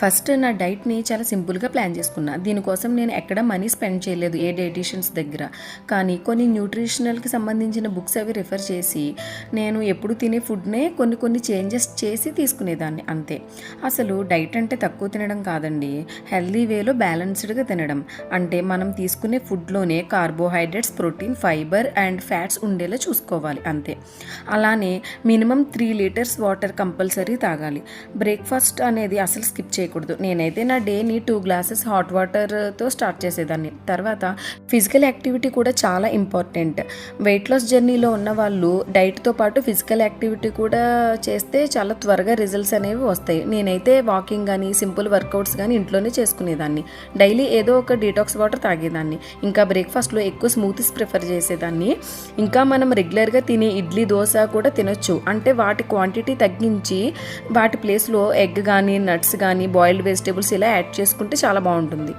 First నా డైట్ని చాలా సింపుల్గా ప్లాన్ చేసుకున్నా. దీనికోసం నేను ఎక్కడ మనీ స్పెండ్ చేయలేదు ఏ డైటీషియన్స్ దగ్గర. కానీ కొన్ని న్యూట్రిషనల్కి సంబంధించిన బుక్స్ అవి రిఫర్ చేసి నేను ఎప్పుడు తినే ఫుడ్నే కొన్ని చేంజెస్ చేసి తీసుకునేదాన్ని అంతే. అసలు డైట్ అంటే తక్కువ తినడం కాదండి, హెల్దీ వేలో బ్యాలెన్స్డ్గా తినడం. అంటే మనం తీసుకునే ఫుడ్లోనే carbohydrates, protein, fibre and fats ఉండేలా చూసుకోవాలి అంతే. అలానే మినిమం 3 లీటర్స్ వాటర్ కంపల్సరీ తాగాలి. బ్రేక్ఫాస్ట్ అనేది అసలు స్కిప్ చేయకూడదు. నేనైతే నా డేని 2 గ్లాసెస్ హాట్ వాటర్తో స్టార్ట్ చేసేదాన్ని. తర్వాత ఫిజికల్ యాక్టివిటీ కూడా చాలా ఇంపార్టెంట్. వెయిట్ లాస్ జర్నీలో ఉన్న వాళ్ళు డైట్తో పాటు ఫిజికల్ యాక్టివిటీ కూడా చేస్తే చాలా త్వరగా రిజల్ట్స్ అనేవి వస్తాయి. నేనైతే వాకింగ్ కానీ సింపుల్ వర్కౌట్స్ కానీ ఇంట్లోనే చేసుకునేదాన్ని. డైలీ ఏదో ఒక డీటాక్స్ వాటర్ తాగేదాన్ని. ఇంకా బ్రేక్ఫాస్ట్లో ఎక్కువ స్మూతీస్ ప్రిఫర్ చేసేదాన్ని. ఇంకా మనం రెగ్యులర్గా తినే ఇడ్లీ, దోశ కూడా తినొచ్చు. అంటే వాటి క్వాంటిటీ తగ్గించి వాటి ప్లేస్లో ఎగ్ కానీ, నట్స్ కానీ, బాయిల్డ్ వెజిటేబుల్స్ ఇలా యాడ్ చేసుకుంటే చాలా బాగుంటుంది.